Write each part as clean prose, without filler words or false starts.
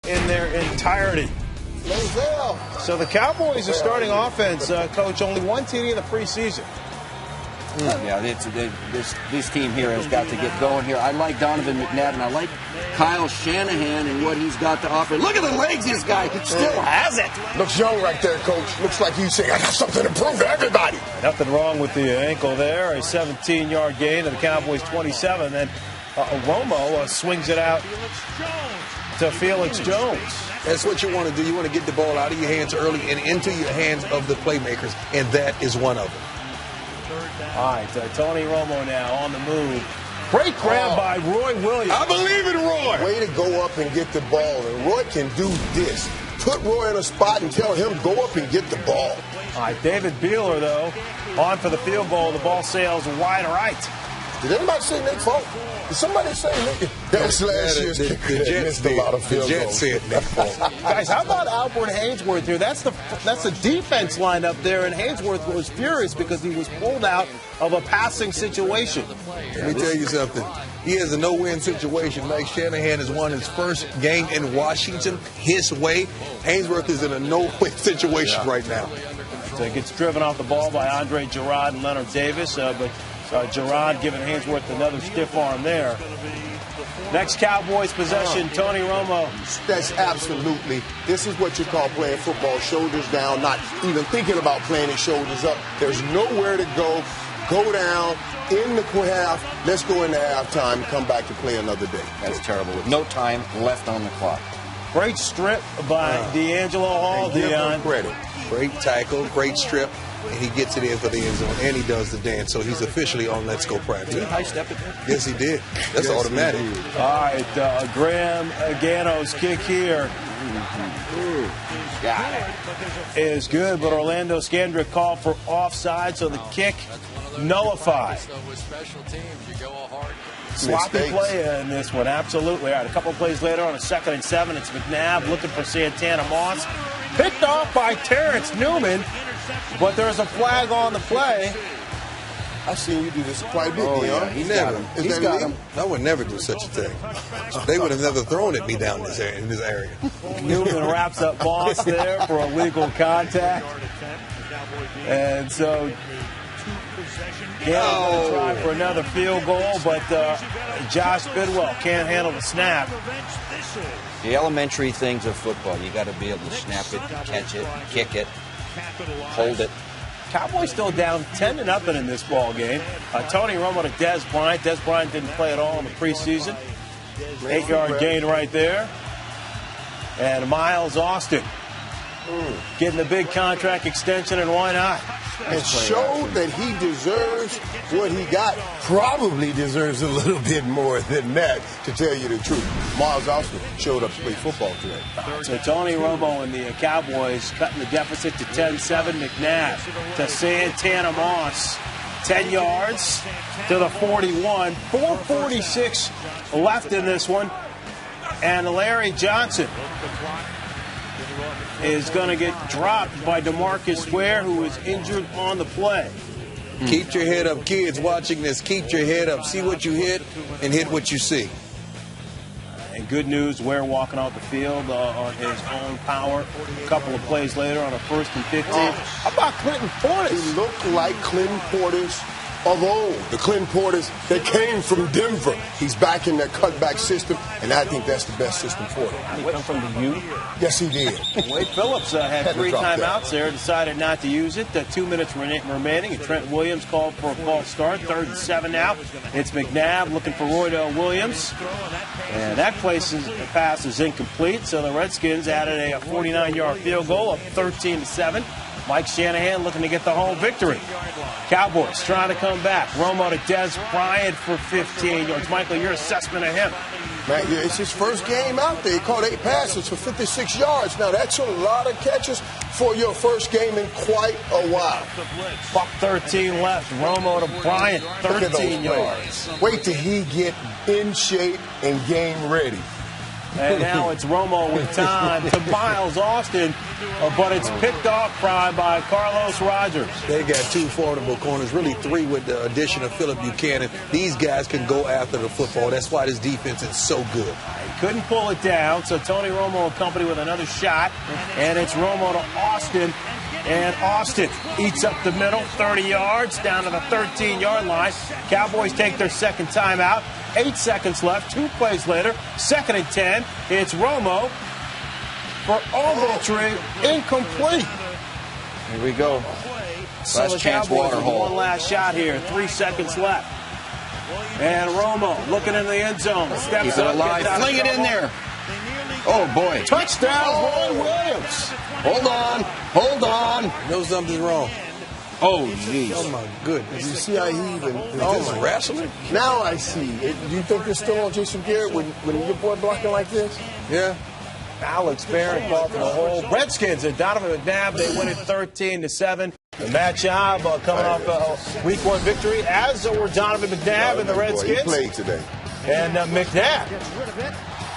in their entirety. So the Cowboys are starting offense, Coach, only one TD in the preseason. Yeah, this team here has got to get going here. I like Donovan McNabb, and I like Kyle Shanahan and what he's got to offer. Look at the legs this guy still has it. Looks young right there, Coach. Looks like he's saying, I got something to prove to everybody. Nothing wrong with the ankle there. A 17-yard gain to the Cowboys' 27. Then Romo swings it out to Felix Jones. That's what you want to do. You want to get the ball out of your hands early and into your hands of the playmakers, and that is one of them. All right, Tony Romo now on the move. Great grab by Roy Williams. I believe in Roy. Way to go up and get the ball. And Roy can do this. Put Roy in a spot and tell him, go up and get the ball. All right, David Beeler, though, on for the field goal. The ball sails wide right. Did anybody say Nick Folk? Did somebody say Nick? That was last year's kicker. The Jets missed a lot of field goals. The Jets said Nick Folk. Guys, how about Albert Haynesworth here? That's the defense lineup there, and Haynesworth was furious because he was pulled out of a passing situation. Let me tell you something. He has a no-win situation. Mike Shanahan has won his first game in Washington his way. Haynesworth is in a no-win situation right now. So he gets driven off the ball by Andre Gerard and Leonard Davis, but Gerard giving Haynesworth another stiff arm there. Next Cowboys possession, Tony Romo. That's absolutely, this is what you call playing football, shoulders down, not even thinking about playing it shoulders up. There's nowhere to go. Go down, in the half, let's go into halftime and come back to play another day. That's terrible. With no time left on the clock. Great strip by D'Angelo Hall. Give him credit. Great tackle, great strip, and he gets it in for the end zone, and he does the dance. So he's officially on Let's Go Prime Time. Did he high-step it there? Yes, he did. That's automatic. All right, Graham Gano's kick here is good, but Orlando Scandrick called for offside, so the kick nullified. Sloppy play in this one, absolutely. All right, a couple of plays later on a 2nd and 7, it's McNabb looking for Santana Moss. Picked off by Terrence Newman, but there's a flag on the play. I've seen you do this quite a bit, yeah. He's got him. I would never do such a thing. They would have never thrown at me down in this area. Newman wraps up Moss there for illegal contact. And so Gano's going to try for another field goal, but Josh Bidwell can't handle the snap. The elementary things of football. You got to be able to snap it, catch it, kick it, hold it. Cowboys still down 10-0 in this ball game. Tony Romo to Dez Bryant. Dez Bryant didn't play at all in the preseason. 8-yard gain right there. And Miles Austin getting the big contract extension, and why not? And showed that he deserves what he got. Probably deserves a little bit more than that, to tell you the truth. Miles Austin showed up to play football today. So Tony Romo and the Cowboys cutting the deficit to 10-7. McNabb to Santana Moss. 10 yards to the 41. 4:46 left in this one. And Larry Johnson is going to get dropped by DeMarcus Ware, who is injured on the play. Keep your head up, kids watching this. Keep your head up. See what you hit and hit what you see. And good news, Ware walking off the field on his own power. A couple of plays later on a 1st and 15. How about Clinton Portis? He looked like Clinton Portis of old, the Clinton Portis that came from Denver. He's back in that cutback system, and I think that's the best system for him. Did he come from the U? Yes, he did. Wade Phillips had 3 timeouts there, decided not to use it. 2 minutes remaining, and Trent Williams called for a false start. 3rd and 7 now. It's McNabb looking for Roydell Williams. And that pass is incomplete, so the Redskins added a 49-yard field goal up 13-7. Mike Shanahan looking to get the home victory. Cowboys trying to come back. Romo to Dez Bryant for 15 yards. Michael, your assessment of him? Man, it's his first game out there. He caught 8 passes for 56 yards. Now, that's a lot of catches for your first game in quite a while. Buck 13 left. Romo to Bryant, 13 yards. Wait till he get in shape and game ready. And now it's Romo with time to Miles Austin, but it's picked off by Carlos Rogers. They got two formidable corners, really three with the addition of Phillip Buchanan. These guys can go after the football. That's why this defense is so good. He couldn't pull it down, so Tony Romo accompanied with another shot, and it's Romo to Austin. And Austin eats up the middle, 30 yards, down to the 13-yard line. Cowboys take their second timeout. 8 seconds left, 2 plays later, 2nd and 10. It's Romo for Ogletree, incomplete. Here we go. So Last the chance Cowboys water with hole. one last shot here, 3 seconds left. And Romo looking in the end zone. Steps Keep it up, alive. gets out of Fling it in trouble. there. Oh, boy. Touchdown, Roy Williams. Hold on. Hold on. Know something's wrong. Oh, jeez. Oh, my goodness. You see how he even... Is this wrestling? Now I see. Do you think this still on Jason Garrett when your boy blocking like this? Yeah. Alex Barrett called for the hold. Redskins and Donovan McNabb, they win it 13-7. And Matt Schaub coming off a Week 1 victory, as were Donovan McNabb and the Redskins. He played today. And McNabb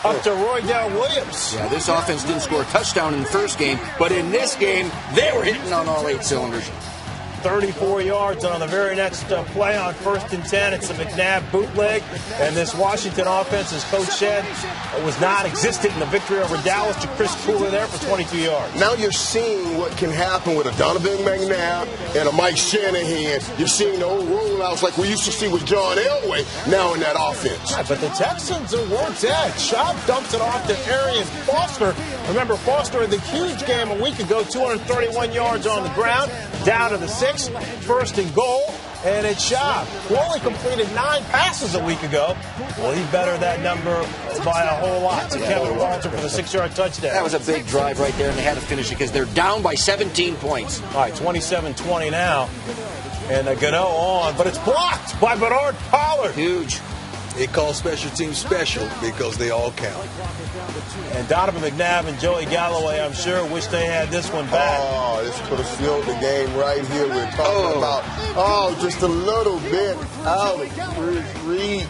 up to Roydell Williams. Yeah, this offense didn't score a touchdown in the first game, but in this game, they were hitting on all 8 cylinders. 34 yards, and on the very next play on 1st and 10, it's a McNabb bootleg. And this Washington offense, as Coach said, was not existent in the victory over Dallas to Chris Cooler there for 22 yards. Now you're seeing what can happen with a Donovan McNabb and a Mike Shanahan. You're seeing the old rollouts like we used to see with John Elway now in that offense. Yeah, but the Texans weren't dead. Schaub dumps it off to Arian Foster. Remember, Foster in the huge game a week ago, 231 yards on the ground, down to the 6, 1st and goal, and it's Schaub, who only completed 9 passes a week ago. Well, he bettered that number by a whole lot. So Kevin Walter for the 6-yard touchdown. That was a big drive right there, and they had to finish it because they're down by 17 points. All right, 27-20 now. And Gano on, but it's blocked by Bernard Pollard. Huge. It calls special teams special because they all count. And Donovan McNabb and Joey Galloway, I'm sure, wish they had this one back. Oh, this could have sealed the game right here. We're talking about, just a little bit out of reach.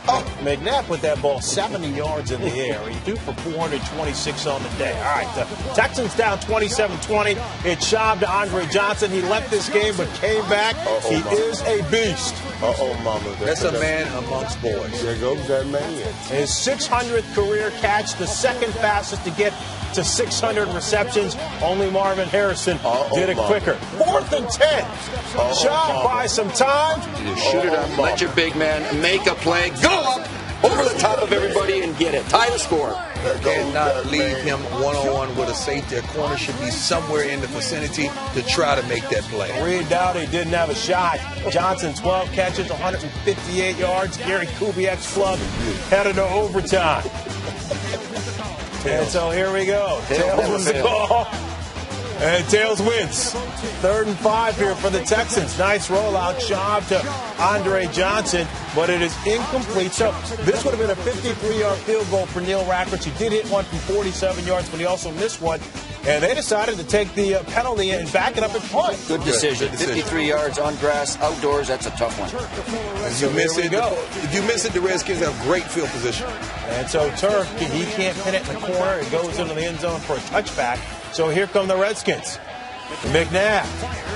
Oh, McNabb put that ball 70 yards in the air. He threw for 426 on the day. All right, the Texans down 27-20. It's Schaub to Andre Johnson. He left this game but came back. He is a beast. Mama. That's a man amongst boys. There goes that man. His 600th career catch, the second fastest to get to 600 receptions. Only Marvin Harrison did it quicker. 4th and 10. Schaub buys some time. Shoot it up. Let your big man make a play. Go up over the top of everybody and get it. Tie the score. And not leave him one-on-one with a safety. A corner should be somewhere in the vicinity to try to make that play. Reed Dowdy didn't have a shot. Johnson, 12 catches, 158 yards. Gary Kubiak's club headed to overtime. And so here we go. Tails wins the ball. And Tails wins. 3rd and 5 here for the Texans. Nice rollout. Schaub to Andre Johnson, but it is incomplete. So this would have been a 53-yard field goal for Neil Rackridge. He did hit one from 47 yards, but he also missed one. And they decided to take the penalty and back it up and punt. Good decision. 53 yards on grass, outdoors, that's a tough one. If you miss it, the Redskins have great field position. And so Turk, he can't pin it in the corner. It goes into the end zone for a touchback. So here come the Redskins. McNabb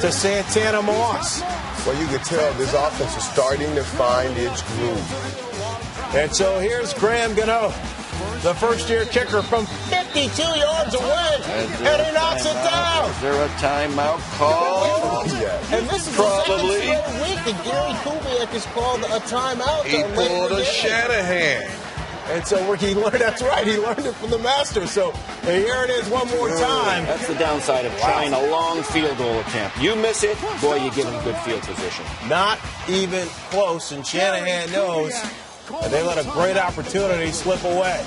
to Santana Moss. Well, you can tell this offense is starting to find its groove. And so here's Graham Gano, the first-year kicker from 52 yards away, and he knocks it down. Is there a timeout call? And this is Probably. the second straight week that Gary Kubiak has called a timeout. He pulled a Shanahan. And so he learned, that's right, he learned it from the master. So here it is one more time. That's the downside of trying a long field goal attempt. You miss it, boy, you give him good field position. Not even close, and Shanahan knows that they let a great opportunity slip away.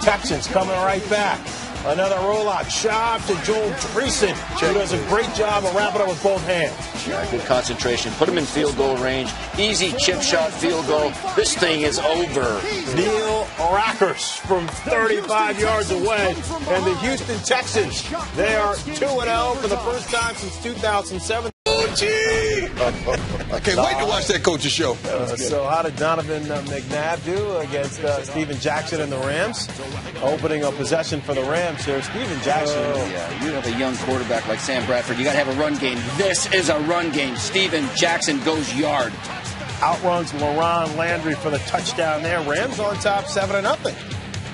Texans coming right back. Another rollout. Schaub to Joel Dreesen, who does a great job of wrapping up with both hands. Yeah, good concentration. Put him in field goal range. Easy chip shot field goal. This thing is over. Neil Rackers from 35 yards away. And the Houston Texans, they are 2-0 for the first time since 2007. Oh, gee! I can't wait to watch that coach's show. So how did Donovan McNabb do against Steven Jackson and the Rams? Opening a possession for the Rams here. Steven Jackson. Yeah, you have a young quarterback like Sam Bradford. You got to have a run game. This is a run game. Steven Jackson goes yard. Outruns LaRon Landry for the touchdown there. Rams on top 7-0.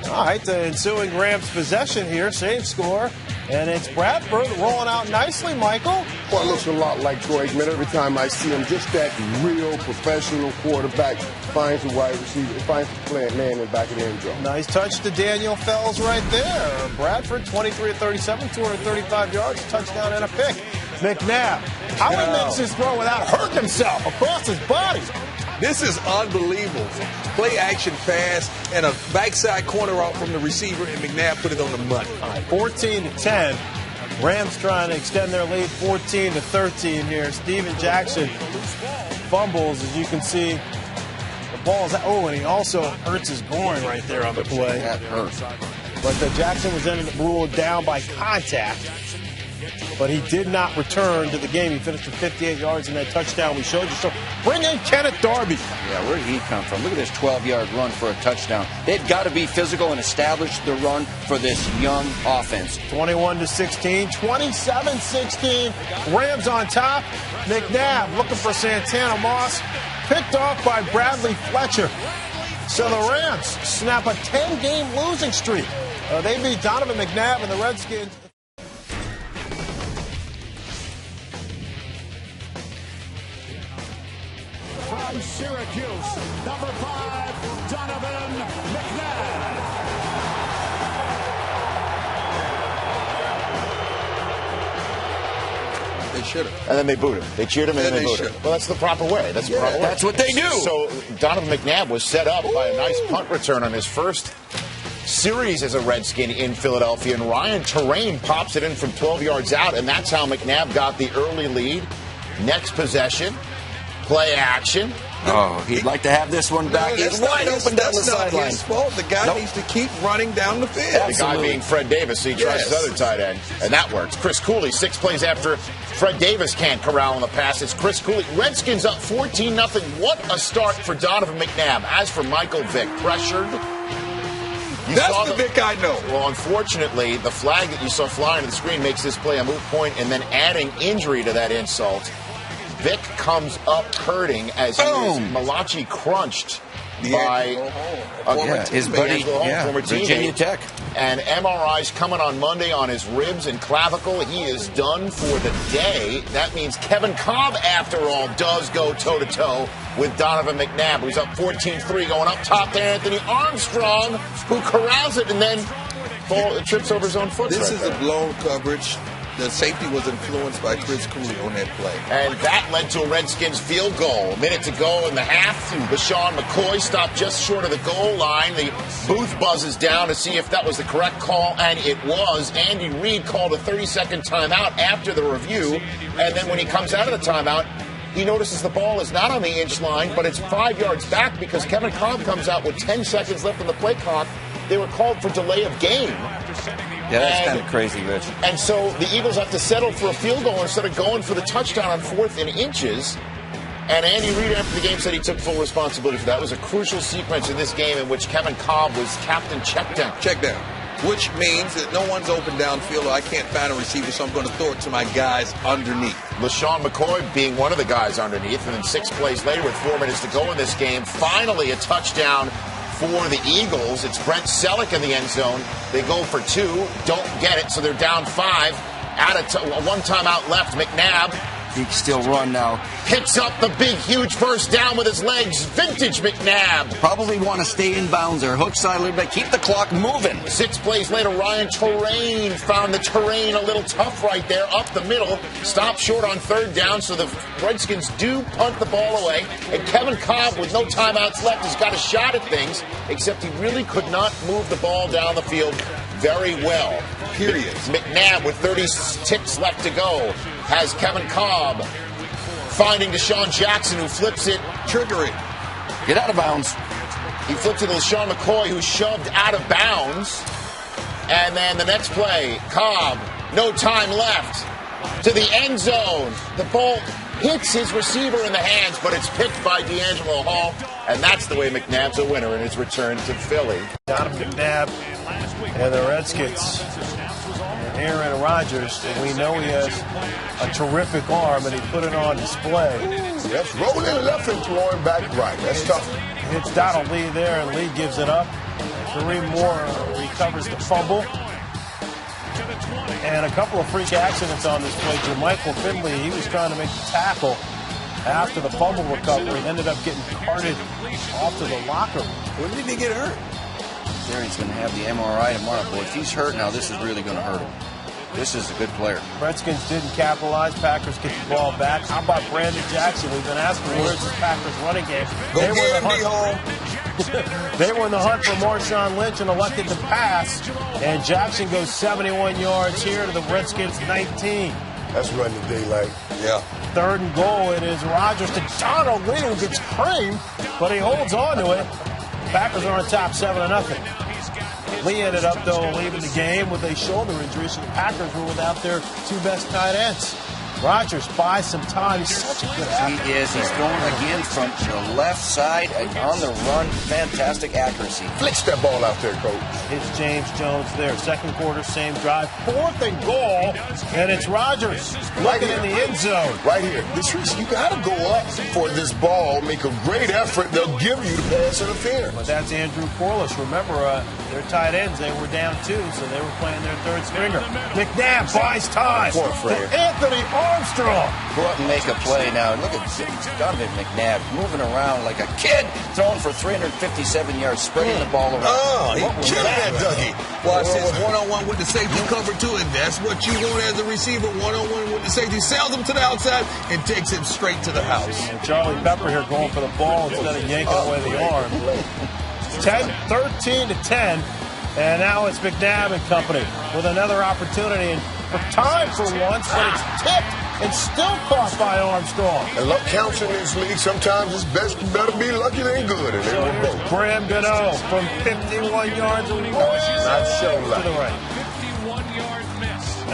All right, the ensuing Rams possession here, same score. And it's Bradford rolling out nicely, Michael. Well, it looks a lot like Troy Aikman. Every time I see him, just that real professional quarterback finds the wide receiver, finds the man in the back of the end zone. Nice touch to Daniel Fells right there. Bradford, 23 of 37, 235 yards, a touchdown and a pick. McNabb, how he makes this throw without hurting himself across his body. This is unbelievable. Play action pass and a backside corner route from the receiver, and McNabb put it on the money. All right, 14-10. Rams trying to extend their lead 14-13 here. Steven Jackson fumbles, as you can see. The ball's out. Oh, and he also hurts his groin right there on the play. That hurts. But Jackson was then ruled down by contact. But he did not return to the game. He finished with 58 yards in that touchdown we showed you. So bring in Kenneth Darby. Yeah, where did he come from? Look at this 12-yard run for a touchdown. They've got to be physical and establish the run for this young offense. 21-16, 27-16. Rams on top. McNabb looking for Santana Moss. Picked off by Bradley Fletcher. So the Rams snap a 10-game losing streak. They beat Donovan McNabb and the Redskins. From Syracuse, number 5, Donovan McNabb. They should have. And then they booed him. They cheered him and then they booed him. Well, that's the proper way. That's the proper way. That's what they do. So Donovan McNabb was set up by a nice punt return on his first series as a Redskin in Philadelphia, and Ryan Terrain pops it in from 12 yards out, and that's how McNabb got the early lead. Next possession. Play action. Oh, he'd like to have this one back. He's wide open down the sideline. His fault. The guy needs to keep running down the field. The guy being Fred Davis, so he tries his other tight end, and that works. Chris Cooley, 6 plays after Fred Davis can't corral on the pass. It's Chris Cooley. Redskins up 14-0. What a start for Donovan McNabb. As for Michael Vick, pressured. That's the Vick I know. Well, unfortunately, the flag that you saw flying to the screen makes this play a moot point, and then adding injury to that insult, Vick comes up hurting as he is Malachi crunched by his buddy, former Virginia teammate. Tech. And MRI's coming on Monday on his ribs and clavicle. He is done for the day. That means Kevin Cobb, after all, does go toe-to-toe with Donovan McNabb, who's up 14-3, going up top to Anthony Armstrong, who corrals it and then trips over his own foot. This is a blown coverage. The safety was influenced by Chris Cooley on that play. And that led to a Redskins field goal. A minute to go in the half. LaShawn McCoy stopped just short of the goal line. The booth buzzes down to see if that was the correct call, and it was. Andy Reid called a 30-second timeout after the review. And then when he comes out of the timeout, he notices the ball is not on the inch line, but it's 5 yards back because Kevin Cobb comes out with 10 seconds left on the play clock. They were called for delay of game. Yeah, that's kind of crazy, Rich. And so the Eagles have to settle for a field goal instead of going for the touchdown on 4th and inches. And Andy Reid, after the game, said he took full responsibility for that. It was a crucial sequence in this game in which Kevin Cobb was captain check down. Which means that no one's open downfield, or I can't find a receiver, so I'm going to throw it to my guys underneath. LaShawn McCoy being one of the guys underneath, and then 6 plays later with 4 minutes to go in this game, finally a touchdown for the Eagles. It's Brent Selleck in the end zone. They go for 2, don't get it, so they're down 5. One timeout left. McNabb, he can still run now. Picks up the big, huge first down with his legs. Vintage McNabb. Probably want to stay in bounds there. Hook side a little bit. Keep the clock moving. 6 plays later, Ryan Terrain found the terrain a little tough right there up the middle. Stopped short on 3rd down, so the Redskins do punt the ball away. And Kevin Cobb, with no timeouts left, has got a shot at things, except he really could not move the ball down the field very well. Period. McNabb, with 30 ticks left to go, has Kevin Cobb finding Deshaun Jackson, who flips it. Trigger it. Get out of bounds. He flips it to LaShawn McCoy, who's shoved out of bounds. And then the next play, Cobb, no time left, to the end zone. The ball hits his receiver in the hands, but it's picked by D'Angelo Hall, and that's the way McNabb's a winner in his return to Philly. Donovan McNabb and the Redskins. And Aaron Rodgers, we know he has a terrific arm, and he put it on display. Yes, rolling left and throwing back right. That's tough. Hits Donald Lee there, and Lee gives it up. Kareem Moore recovers the fumble. And a couple of freak accidents on this play. Jermichael Finley, he was trying to make the tackle after the fumble recovery. Ended up getting carted off to the locker room. When did he get hurt? There, he's going to have the MRI tomorrow. Boy, if he's hurt now, this is really going to hurt him. This is a good player. Redskins didn't capitalize. Packers get the ball back. How about Brandon Jackson? We've been asking, where's this Packers running game? Go get him, D-Hall. They were in the hunt for Marshawn Lynch and elected to pass. And Jackson goes 71 yards here to the Redskins 19. That's running the daylight. Yeah. 3rd and goal. It is Rodgers to Donald Lee, who gets creamed, but he holds on to it. Packers are on top 7-0. Lee ended up, though, leaving the game with a shoulder injury, so the Packers were without their 2 best tight ends. Rodgers buys some time. He's such a good athlete. He is. He's going again from the left side and on the run. Fantastic accuracy. Flicks that ball out there, Coach. It's James Jones there. 2nd quarter, same drive. 4th and goal, and it's Rodgers looking in the end zone. Right here. You got to go up for this ball, make a great effort. They'll give you the pass interference. But that's Andrew Corliss. Remember, their tight ends, they were down 2, so they were playing their 3rd stringer. McNabb buys time. Poor Fred. Anthony Armstrong. Go out and make a play now. Look at Donovan McNabb moving around like a kid, throwing for 357 yards, spreading the ball around. Oh, he What was killed that Dougie. Watch this one-on-one with the safety cover too, and that's what you want as a receiver. One-on-one with the safety, sails him to the outside and takes him straight to the house. And Charlie Pepper here going for the ball instead of yanking away the arm. 13-10, and now it's McNabb and company with another opportunity and for time for once, but it's tipped and still caught by Armstrong. And luck counts in this league. Sometimes it's better be lucky than good. And they So were here's both. Graham Gano from 51 yards away Not so to lucky. the right.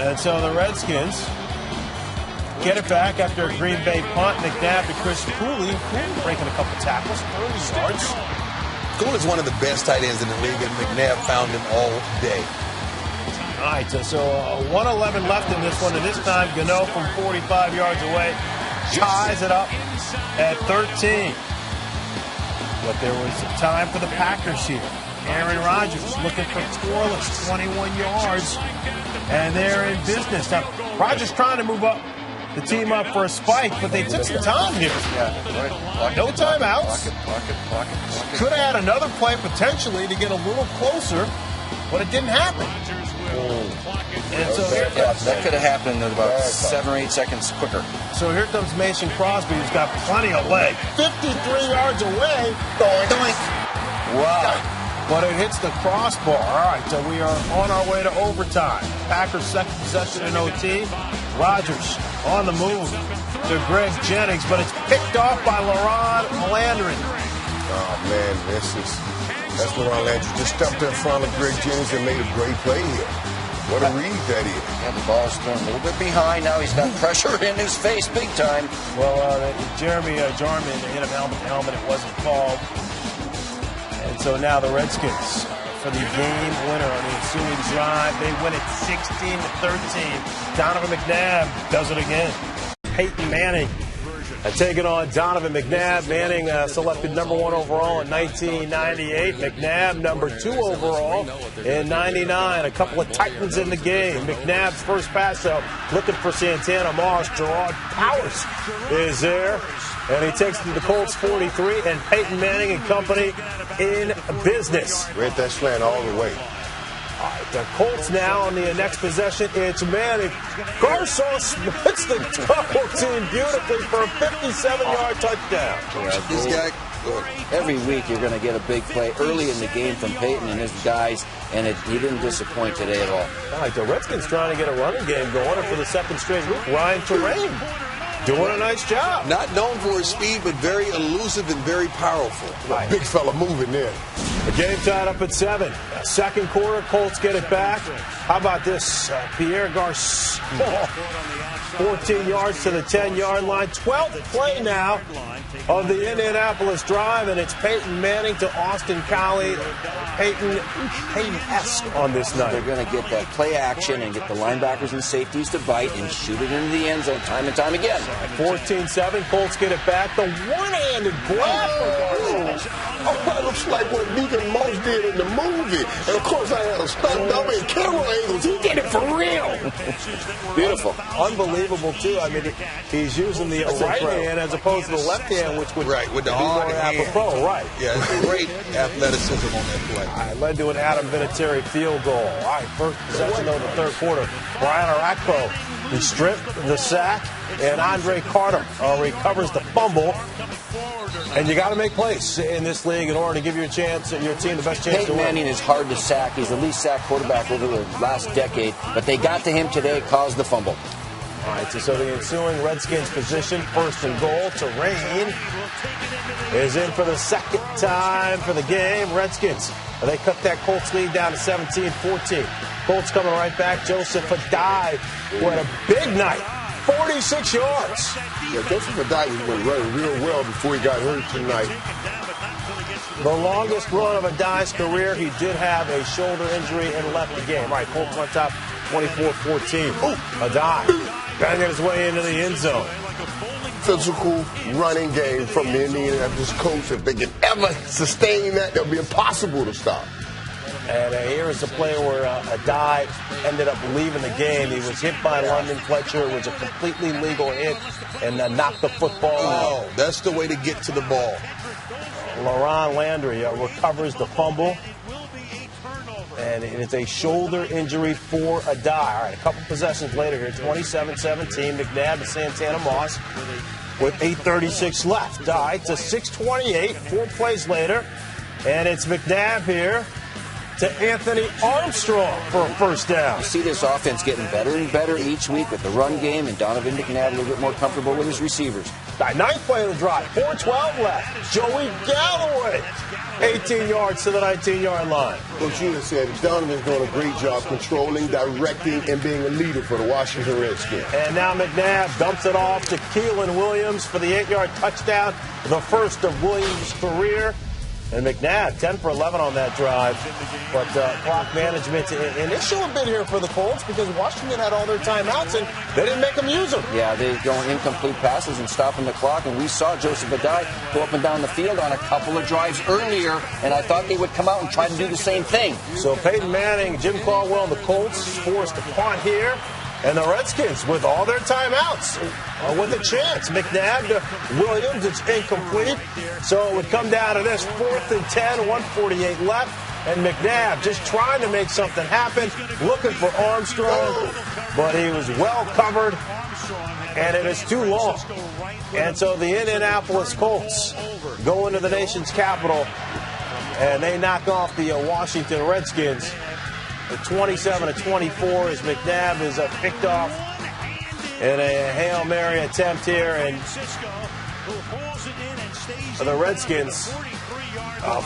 And so the Redskins get it back after a Green Bay punt. McNabb to Chris Cooley. Cooley breaking a couple tackles, 30 yards. Cool is one of the best tight ends in the league, and McNabb found him all day. All right, so 1:11 left in this one, and this time Gano from 45 yards away ties it up at 13. But there was some time for the Packers here. Aaron Rodgers looking for Corliss, 21 yards, and they're in business. Now, Rodgers trying to move up the team up for a spike, but they took some time here. No timeouts. Pocket. Could have had another play potentially to get a little closer, but it didn't happen. And so here comes, That could have happened in about 7 or 8 seconds quicker. so here comes Mason Crosby, who's got plenty of leg. 53 yards away. Doink. Wow. But it hits the crossbar. All right, so we are on our way to overtime. Packers' 2nd possession in OT. Rodgers on the move to Greg Jennings, but it's picked off by LaRon Landry. Oh, man, that's LaRon Landry. Just stepped in front of Greg Jennings and made a great play here. What a read that is. Yeah, the ball's thrown a little bit behind. Now he's got pressure in his face big time. Well, Jeremy Jarman hit him helmet to helmet. It wasn't called. And so now the Redskins for the game winner on the ensuing drive. They win it 16-13. Donovan McNabb does it again. Peyton Manning taking on Donovan McNabb. Manning selected number 1 overall in 1998. McNabb number 2 overall in 99. A couple of Titans in the game. McNabb's first pass, though, looking for Santana Moss. Gerard Powers is there. And he takes it to the Colts 43, and Peyton Manning and company in business. Read that slant all the way. All right, the Colts now on the next possession. It's Manning. Garcon splits the double team beautifully for a 57-yard touchdown. Yeah, This guy, look, every week you're going to get a big play early in the game from Peyton and his guys, and he didn't disappoint today at all. All right, the Redskins trying to get a running game going, and for the 2nd straight week, Ryan Terrain doing a nice job. not known for his speed, but very elusive and very powerful. Big fella moving there. The game tied up at 7. Second quarter, Colts get it back. How about this? Pierre Garçon, 14 yards to the 10-yard line. 12th play now of the Indianapolis drive, and it's Peyton Manning to Austin Collie. Peyton-esque on this night. They're going to get that play action and get the linebackers and safeties to bite and shoot it into the end zone time and time again. 14-7, Colts get it back. The one-handed grab for Oh, that looks like what Deacon Moss did in the movie. And, of course, I had a stunt double and camera angles. He did it for real. Beautiful. Unbelievable, too. I mean, he's using the right hand as opposed to the left hand, which would with the be more apropos. Right. Yeah, great athleticism on that play. All right, led to an Adam Vinatieri field goal. All right, first possession of the third quarter. Brian Arakpo, he stripped the sack, and Andre Carter recovers the fumble. And you got to make plays in this league in order to give your team the best chance Peyton to win. Manning is hard to sack. He's the least sacked quarterback over the last decade. But they got to him today, caused the fumble. All right, so the ensuing Redskins position, first and goal. Terrain is in for the second time for the game. Redskins, they cut that Colts lead down to 17-14. Colts coming right back. Joseph Adai, what a big night. 46 yards. Yeah, Joseph Adai was running real well before he got hurt tonight. The longest run of Adai's career. He did have a shoulder injury and left the game. All right, Colts on top, 24-14. Adai banging his way into the end zone. Physical running game from the Indianapolis Colts. If they can ever sustain that, they'll be impossible to stop. And here is a play where Adai ended up leaving the game. He was hit by London Fletcher. It was a completely legal hit and knocked the football out. Oh, that's the way to get to the ball. Laron Landry recovers the fumble. And it's a shoulder injury for Adai. All right, a couple possessions later here, 27-17. McNabb to Santana Moss with 8:36 left. Adai to 6:28, 4 plays later. And it's McNabb here to Anthony Armstrong for a first down. You see this offense getting better and better each week with the run game, and Donovan McNabb a little bit more comfortable with his receivers. Ninth play of the drive, 4:12 left. Joey Galloway, 18 yards to the 19-yard line. Coach Una said Donovan's doing a great job controlling, directing, and being a leader for the Washington Redskins. And now McNabb dumps it off to Keelan Williams for the 8-yard touchdown, the first of Williams' career. And McNabb, 10 for 11 on that drive. But clock management, an issue a bit here for the Colts because Washington had all their timeouts and they didn't make them use them. Yeah, they're going incomplete passes and stopping the clock. And we saw Joseph Adai go up and down the field on a couple of drives earlier, and I thought they would come out and try to do the same thing. So Peyton Manning, Jim Caldwell, and the Colts forced a punt here. And the Redskins, with all their timeouts, with a chance. McNabb to Williams, it's incomplete. So it would come down to this, 4th and 10, 1:48 left. And McNabb just trying to make something happen, looking for Armstrong. But he was well covered, and it is too long. And so the Indianapolis Colts go into the nation's capital, and they knock off the Washington Redskins. The 27-24 as McNabb is picked off in a Hail Mary attempt here. And the Redskins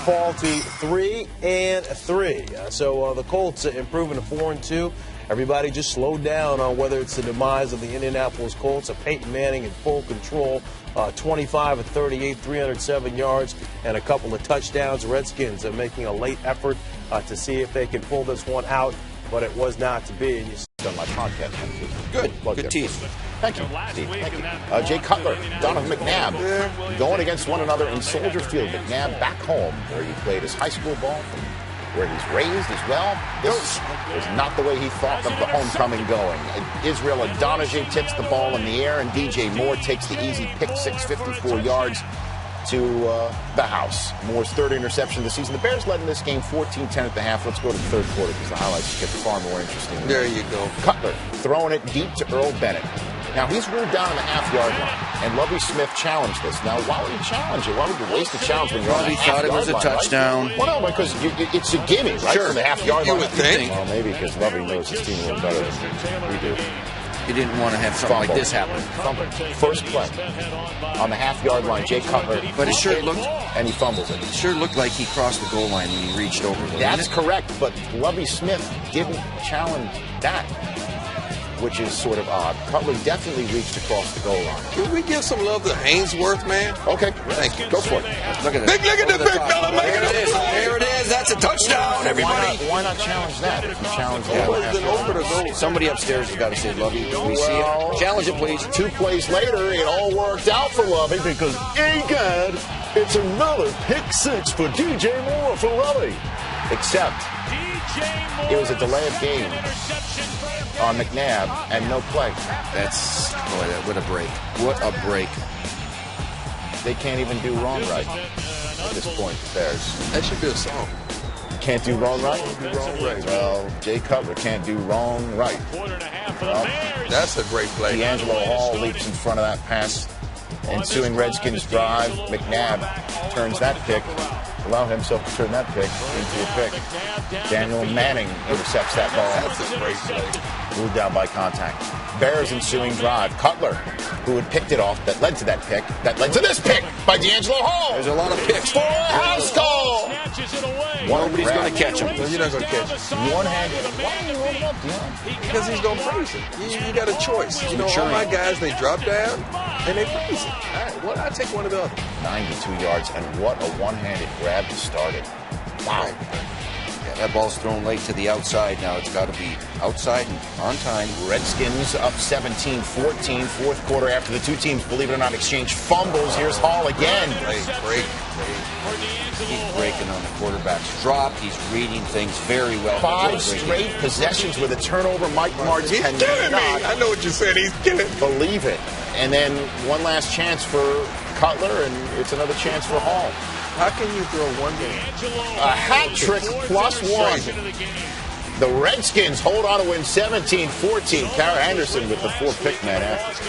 fall to 3-3. So the Colts improving to 4-2. Everybody just slowed down on whether it's the demise of the Indianapolis Colts, Peyton Manning in full control, 25 of 38, 307 yards, and a couple of touchdowns. Redskins are making a late effort to see if they can pull this one out, but it was not to be. And you Done my podcast. Good teeth. Thank you. Thank you. Jay Cutler, Donovan McNabb going against one another in Soldier Field. McNabb back home where he played his high school ball, where he's raised as well. This was not the way he thought of the homecoming going. Israel Adonijah tips the ball in the air, and DJ Moore takes the easy pick six, 54 yards to the house. Moore's third interception of the season. The Bears led in this game 14-10 at the half. Let's go to the third quarter because the highlights get far more interesting. There you go. Cutler throwing it deep to Earl Bennett. Now, he's ruled down on the half-yard line, and Lovie Smith challenged this. Now, why would you challenge it? Why would you waste a challenge when you're on the half-yard line? Lovie thought it was a touchdown. Right? Well, no, because it's a gimme, right? Sure. From the half-yard line. You would think. Well, maybe because Lovie knows his team a little better than we do. You didn't want to have something like this happen. Fumble. First play on the half-yard line. Jay Cutler. But it sure looked, and he fumbles it. It sure looked like he crossed the goal line when he reached over. That's correct, but Lovie Smith didn't challenge that, which is sort of odd. Cutler definitely reached across the goal line. Can we give some love to Hainsworth, man? Okay. Thank you. Go for it. Look at this. Look at the big fella making it is. There it is. That's a touchdown, everybody. Why not challenge that? If you challenge that. Over the goal. Somebody upstairs has got to say, Lovey, we see it. Challenge it, please. 2 plays later, it all worked out for Lovey because, egad, it's another pick 6 for DJ Moore for Lovey. Except it was a delay of game on McNabb and no play. That's, boy, what a break. What a break. They can't even do wrong right at this point, the Bears. That should be a song. Can't do wrong right? Well, Jay Cutler can't do wrong right. Well, that's a great play. D'Angelo Hall leaps in front of that pass. Ensuing Redskins drive. McNabb turns that pick. Allow himself to turn that pick into a pick. Daniel Manning intercepts that ball. That's a great play. Moved down by contact. Bears ensuing drive. Cutler, who had picked it off, that led to that pick. That led to this pick by D'Angelo Hall. There's a lot of picks. For a house call. Nobody's going to catch him. No, you're not going to catch him. One-handed. Why are you rolling up, Deion? Because he's going to praise it. You got a choice. You know, all my guys, they drop down and they praise it. All right, well, I take one of the other. 92 yards, and what a one-handed grab to start it. Wow. Yeah, that ball's thrown late to the outside. Now it's got to be outside and on time. Redskins up 17-14, fourth quarter after the two teams, believe it or not, exchange fumbles. Here's Hall again. Great. He's breaking on the quarterback's drop. He's reading things very well. 5 straight possessions with a turnover. Mike Martz He's killing me. I know what you said. He's killing me. Believe it. And then one last chance for Cutler, and it's another chance for Hall. How can you throw one game? A hat trick plus one. The Redskins hold on to win 17-14. Kara Anderson with the 4-pick man after.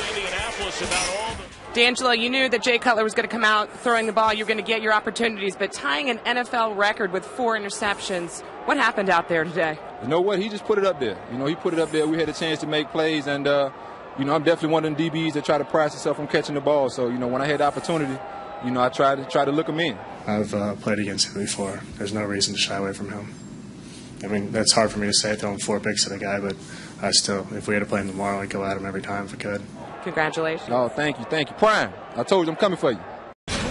D'Angelo, you knew that Jay Cutler was going to come out throwing the ball. You're going to get your opportunities, but tying an NFL record with 4 interceptions, what happened out there today? You know what? He just put it up there. He put it up there. We had a chance to make plays, and, I'm definitely one of them DBs that try to prize himself from catching the ball. So, when I had the opportunity, I try to look him in. I've played against him before. There's no reason to shy away from him. I mean, that's hard for me to say, throwing 4 picks at a guy, but I still, if we had to play him tomorrow, I'd go at him every time if I could. Congratulations. Oh, thank you. Prime, I told you I'm coming for you.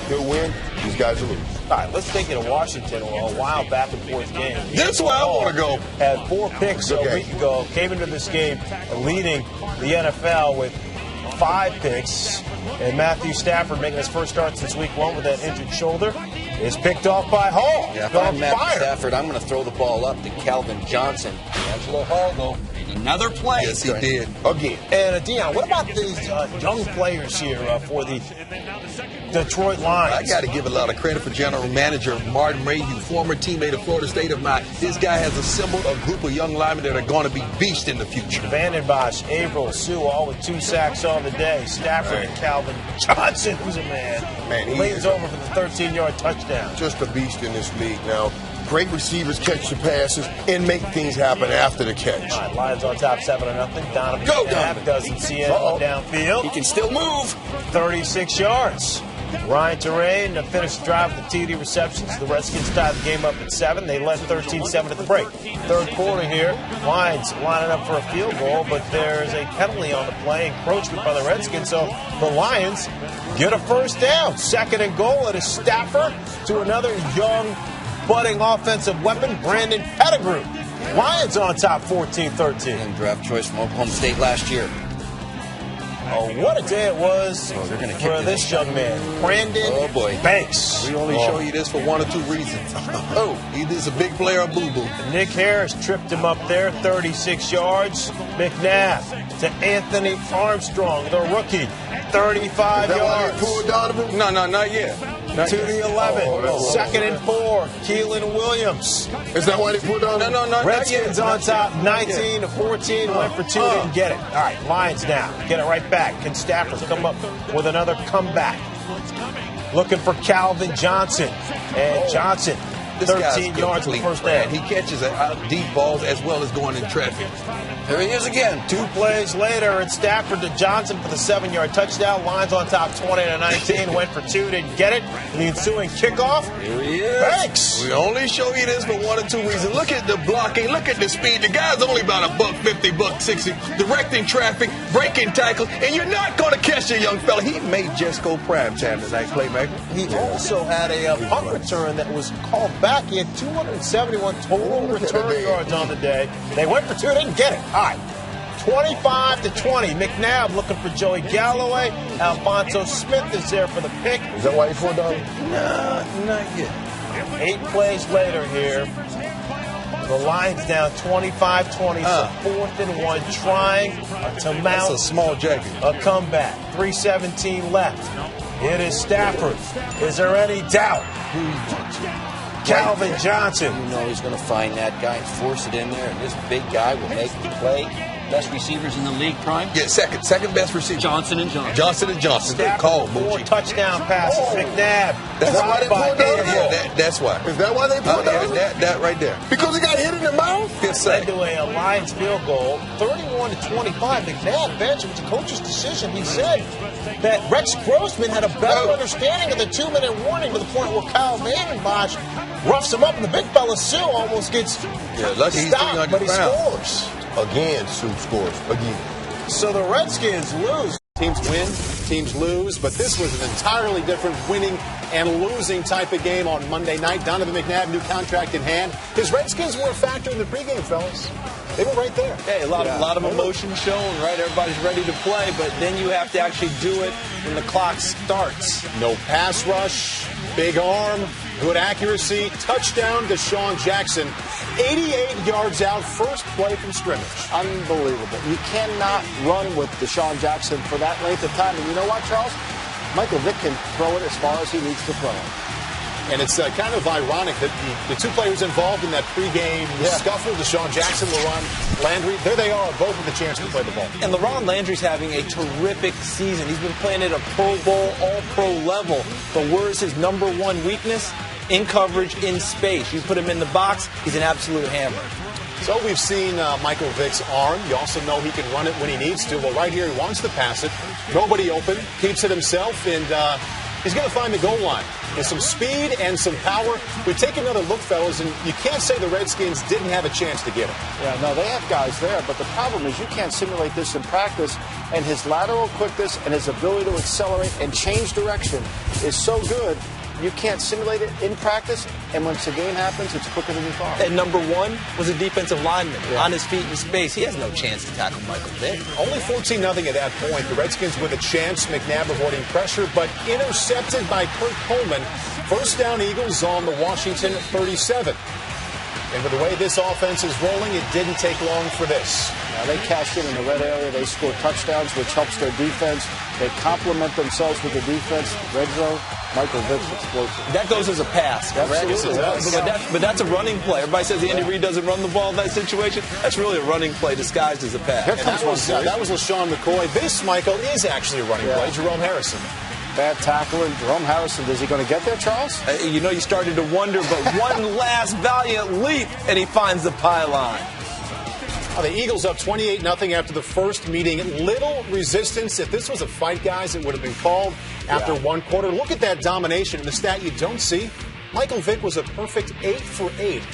Good win. These guys are losing. All right, let's take it to Washington. A wild back-and-forth game. That's where I want to go. Had 4 picks a week ago. Came into this game leading the NFL with 5 picks. And Matthew Stafford, making his first start since week 1 with that injured shoulder, is picked off by Hall. Yeah, if I'm Matthew Stafford, I'm going to throw the ball up to Calvin Johnson. D'Angelo Hall, though. Another play. Yes, he did. Again. And, Deion, what about these young players here for the Detroit Lions? I got to give a lot of credit for General Manager Martin Mayhew, former teammate of Florida State of mine. This guy has assembled a group of young linemen that are going to be beasts in the future. Vanden Bosch, Averill, Sue, all with 2 sacks on the day. Stafford and Calvin Johnson, who's a man. He leans over for the 13-yard touchdown. Just a beast in this league now. Great receivers catch the passes and make things happen after the catch. All right, Lions on top 7-0. Donovan McNabb doesn't see anyone downfield. He can still move. 36 yards. Ryan Terrain finished the drive with the TD receptions. The Redskins tied the game up at 7. They led 13-7 at the break. Third quarter here, Lions lining up for a field goal, but there's a penalty on the play, encroachment by the Redskins. So the Lions get a first down. 2nd and goal. It is Stafford to another young, budding offensive weapon, Brandon Pettigrew. Lions on top 14-13. And draft choice from Oklahoma State last year. Oh, what a day it was for this young man, Brandon Banks. We only show you this for 1 or 2 reasons. Either he's a big player or boo-boo. Nick Harris tripped him up there, 36 yards. McNabb to Anthony Armstrong, the rookie, 35 yards. No, not yet. To the 11. 2nd and 4. Keelan Williams. Is that why they put on? No. Redskins on top, 19-14. Went for 2, didn't get it. All right, Lions now. Get it right back. Can Stafford come up with another comeback? Looking for Calvin Johnson. And Johnson This 13 guy's yards in the first half. He catches deep balls as well as going in traffic. Here he is again. 2 plays later, it's Stafford to Johnson for the 7-yard touchdown. Lions on top 20-19. Went for 2, didn't get it. In the ensuing kickoff, Here he is. thanks. We only show you this for 1 or 2 reasons. Look at the blocking. Look at the speed. The guy's only about $150, $160, directing traffic, breaking tackles, and you're not going to catch a young fella. He may just go prime time tonight, playmaker. He also had a punt return that was called back. He had 271 total return yards on the day. They went for 2, didn't get it. All right, 25-20. McNabb looking for Joey Galloway. Alfonso Smith is there for the pick. Is that why he pulled down? No, not yet. 8 plays later here. The Lions down 25-20. So 4th and 1, trying to mount That's a small jacket. a comeback. 3:17 left. It is Stafford. Is there any doubt? Calvin Johnson. You know he's going to find that guy and force it in there, and this big guy will make the play. Best receivers in the league, Prime? Yeah, second best receiver. Johnson and Johnson. Johnson and Johnson. Good Stafford, call, 4 Moochie. touchdown passes. McNabb. That's why they pulled down? Yeah, that's why. Is that why they pulled down? That right there. Because he got hit in the mouth? Good Led sack. to a Lions field goal, 31-25. McNabb bench. It was the coach's decision. He said that Rex Grossman had a better understanding of the 2-minute warning to the point where Kyle Vandenbosch roughs him up, and the big fella Sue almost gets lucky he's stopped, 300 but he pounds. scores. Again, Sue scores. Again. So the Redskins lose. Teams win, teams lose, but this was an entirely different winning and losing type of game on Monday night. Donovan McNabb, new contract in hand. His Redskins were a factor in the pregame, fellas. They were right there. Hey, a lot of emotion shown, right? Everybody's ready to play, but then you have to actually do it when the clock starts. No pass rush, big arm, good accuracy, touchdown to Deshaun Jackson. 88 yards out, first play from scrimmage. Unbelievable. You cannot run with Deshaun Jackson for that length of time. And you know what, Charles? Michael Vick can throw it as far as he needs to throw it. And it's kind of ironic that the 2 players involved in that pregame scuffle, Deshaun Jackson, LaRon Landry, there they are, both with a chance to play the ball. And LaRon Landry's having a terrific season. He's been playing at a Pro Bowl, all-pro level. But where's his number 1 weakness? In coverage, in space. You put him in the box, he's an absolute hammer. So we've seen Michael Vick's arm. You also know he can run it when he needs to. Well, right here, he wants to pass it. Nobody open, keeps it himself, and he's going to find the goal line. With some speed and some power. We take another look, fellas, and you can't say the Redskins didn't have a chance to get him. Yeah, no, they have guys there, but the problem is you can't simulate this in practice, and his lateral quickness and his ability to accelerate and change direction is so good. You can't simulate it in practice, and once the game happens, it's quicker than you thought. And number 1 was a defensive lineman on his feet in space. He has no chance to tackle Michael Vick. Only 14-0 at that point. The Redskins with a chance. McNabb avoiding pressure, but intercepted by Kurt Coleman. First down, Eagles on the Washington 37. And with the way this offense is rolling, it didn't take long for this. Now they cash in the red area. They score touchdowns, which helps their defense. They complement themselves with the defense. Red zone, Michael Vick's explosive. That goes as a pass, correct? Absolutely. But that's a running play. Everybody says Andy Reid doesn't run the ball in that situation. That's really a running play disguised as a pass. Here comes that was LaShawn McCoy. This, Michael, is actually a running play. Jerome Harrison. Bad tackling. Jerome Harrison, is he going to get there, Charles? You know, you started to wonder, but one last valiant leap, and he finds the pylon. The Eagles up 28-0 after the first meeting. Little resistance. If this was a fight, guys, it would have been called after 1 quarter. Look at that domination. The stat you don't see. Michael Vick was a perfect 8 for 8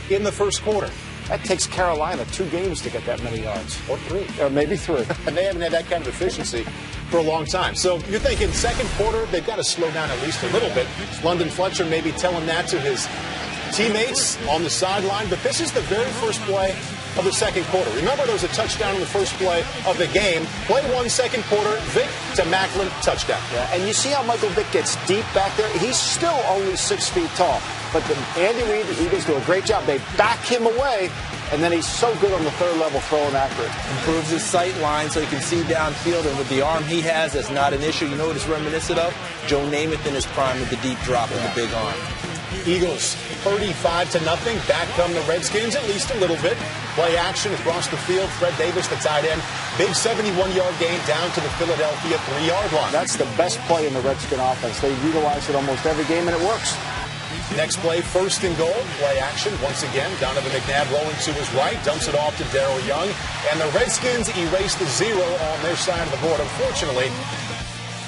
in the first quarter. That takes Carolina 2 games to get that many yards. Or 3. Or maybe 3. And they haven't had that kind of efficiency for a long time. So you're thinking second quarter, they've got to slow down at least a little bit. London Fletcher maybe telling that to his teammates on the sideline. But this is the very first play of the second quarter. Remember, there was a touchdown in the first play of the game. Play 1 second quarter, Vick to Macklin, touchdown. Yeah, and you see how Michael Vick gets deep back there? He's still only 6 feet tall. But Andy Reid, the Eagles do a great job. They back him away, and then he's so good on the third level throwing accurate. Improves his sight line so he can see downfield, and with the arm he has, that's not an issue. You know what it's reminiscent of? Joe Namath in his prime with the deep drop and the big arm. Eagles 35-0. Back come the Redskins, at least a little bit. Play action across the field. Fred Davis, the tight end. Big 71-yard gain down to the Philadelphia 3-yard line. That's the best play in the Redskin offense. They utilize it almost every game, and it works. Next play, first and goal, play action. Once again, Donovan McNabb rolling to his right, dumps it off to Darryl Young, and the Redskins erase the 0 on their side of the board. Unfortunately,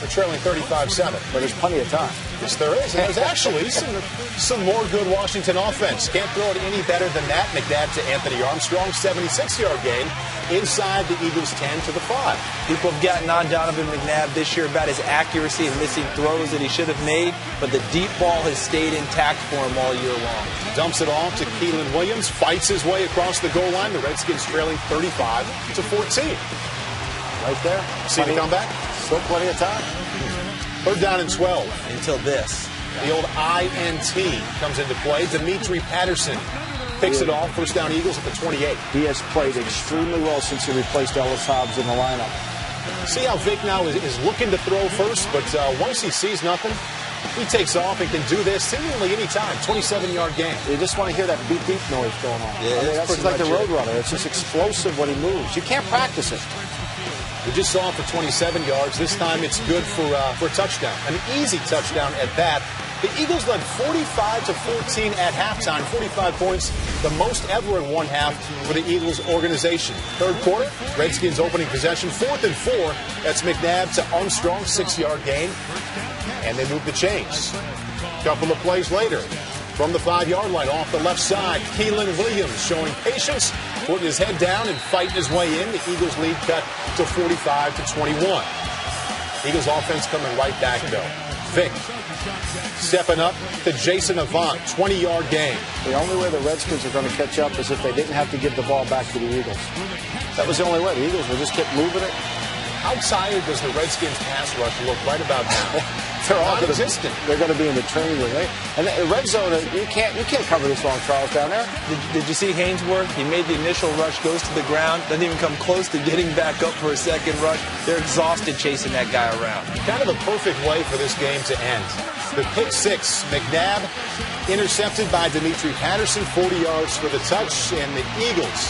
they're trailing 35-7. But there's plenty of time. Yes, there is. And there's actually some more good Washington offense. Can't throw it any better than that. McNabb to Anthony Armstrong, 76-yard gain inside the Eagles' 10 to the 5. People have gotten on Donovan McNabb this year about his accuracy and missing throws that he should have made, but the deep ball has stayed intact for him all year long. Dumps it off to Keelan Williams, fights his way across the goal line. The Redskins trailing 35-14. Right there. See the comeback? Still plenty of time. Third down and 12. Until this. The old INT comes into play. Dimitri Patterson picks it off. First down Eagles at the 28. He has played extremely well since he replaced Ellis Hobbs in the lineup. See how Vic now is looking to throw first, but once he sees nothing, he takes off and can do this seemingly any time. 27-yard gain. You just want to hear that beep-beep noise going on. Yeah, that's like the Roadrunner. It's just explosive when he moves. You can't practice it. We just saw it for 27 yards. This time it's good for a touchdown. An easy touchdown at that. The Eagles led 45-14 at halftime. 45 points, the most ever in one half for the Eagles organization. Third quarter, Redskins opening possession. 4th and 4. That's McNabb to Armstrong, 6-yard gain. And they move the chains. Couple of plays later, from the 5-yard line off the left side, Keelan Williams showing patience, putting his head down and fighting his way in. The Eagles lead cut to 45-21. Eagles offense coming right back though. Vic stepping up to Jason Avant, 20-yard gain. The only way the Redskins are going to catch up is if they didn't have to give the ball back to the Eagles. That was the only way. The Eagles will just keep moving it. How tired does the Redskins pass rush look right about now? They're all non-existent. They're going to be in the training room, right? And the red zone, you can't cover this long, Charles, down there. Did you see Hainsworth? He made the initial rush, goes to the ground, doesn't even come close to getting back up for a second rush. They're exhausted chasing that guy around. Kind of a perfect way for this game to end. The pick six, McNabb intercepted by Dimitri Patterson, 40 yards for the touch, and the Eagles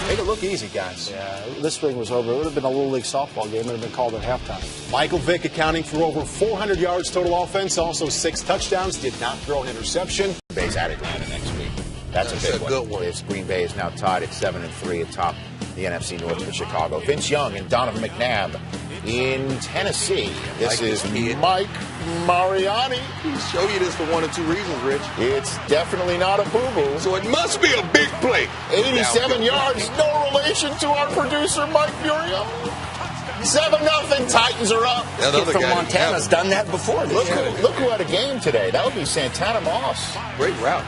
made it look easy, guys. Yeah, this thing was over. It would have been a Little League softball game. It would have been called at halftime. Michael Vick accounting for over 400 yards total offense, also 6 touchdowns, did not throw an interception. Green Bay's at Atlanta next week. That's a good one. It's Green Bay is now tied at 7-3 atop the NFC North with Chicago. Vince Young and Donovan McNabb in Tennessee. This is Mike Mariani. He'll show you this for one or two reasons, Rich. It's definitely not a boo-boo. So it must be a big play. 87 yards, no relation to our producer, Mike Muriel. 7-0, Titans are up. This kid from Montana's done that before. Look who had a game today. That would be Santana Moss. Great route.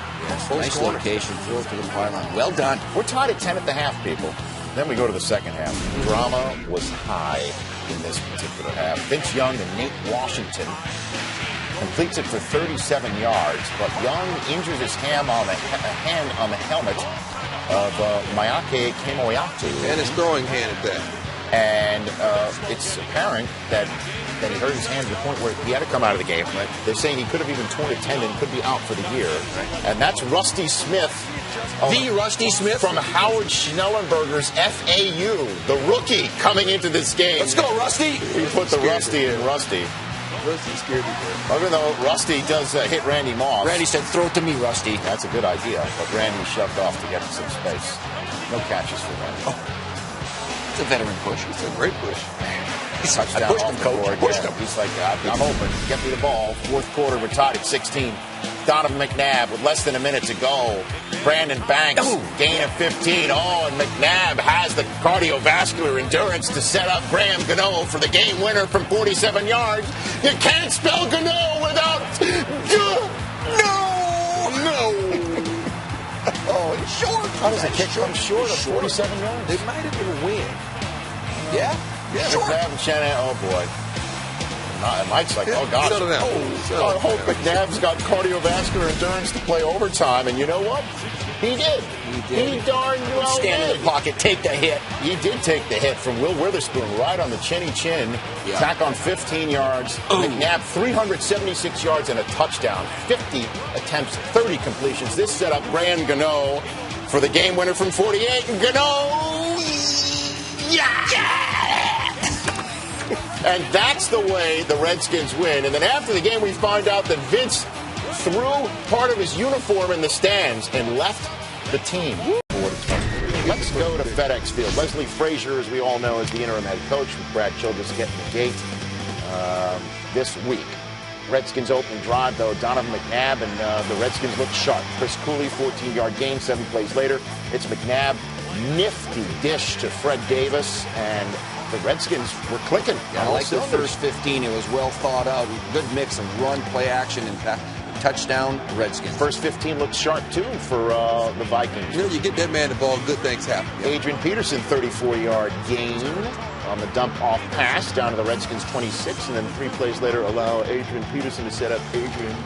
Nice location, throw to the pylon. Well done. We're tied at 10 at the half, people. Then we go to the second half. Drama was high in this particular half. Vince Young and Nate Washington completes it for 37 yards, but Young injures his hand on the helmet of Mayake Kemoyatu. And his throwing hand at that. And it's apparent that he hurt his hand to the point where he had to come out of the game. They're saying he could have even torn a tendon, could be out for the year. And that's Rusty Smith. The Rusty Smith? From Howard Schnellenberger's FAU, the rookie coming into this game. Let's go, Rusty. He put the Rusty in Rusty. Rusty scared me there. Even though Rusty does hit Randy Moss. Randy said, throw it to me, Rusty. That's a good idea, but Randy shoved off to get some space. No catches for Randy. Oh. It's a veteran push. It's a great push. Touchdown I pushed off him, the Coach. board. Pushed him. He's like, I'm open. Get me the ball. Fourth quarter, we're tied at 16. Donovan McNabb with less than a minute to go. Brandon Banks, gain of 15. Oh, and McNabb has the cardiovascular endurance to set up Graham Gano for the game winner from 47 yards. You can't spell Gano without No. Oh, it's short. How does a kick come short of 47 yards? It might have been a win. Yeah? Short. McNabb and Shanahan, oh boy. Mike's like, oh gosh. Settle down. I hope McNabb's got cardiovascular endurance to play overtime, and you know what? He did. He darn well Stand did. in the pocket, take the hit. He did take the hit from Will Witherspoon right on the chinny chin. Yeah. Tack on 15 yards. McNabb 376 yards and a touchdown. 50 attempts, 30 completions. This set up Graham Gano for the game winner from 48. And Gano, yeah! And that's the way the Redskins win. And then after the game, we find out that Vince threw part of his uniform in the stands and left the team. Let's go to FedEx Field. Leslie Frazier, as we all know, is the interim head coach with Brad Childress getting the gate this week. Redskins opening drive, though, Donovan McNabb, and the Redskins look sharp. Chris Cooley, 14-yard gain, 7 plays later. It's McNabb, nifty dish to Fred Davis, and the Redskins were clicking. Yeah, I like the first 15. It was well thought out. Good mix of run, play action, and touchdown, Redskins. First 15 looked sharp, too, for the Vikings. You know, you get that man the ball, good things happen. Adrian Peterson, 34-yard gain on the dump-off pass down to the Redskins' 26, and then 3 plays later allow Adrian Peterson to set up Adrian.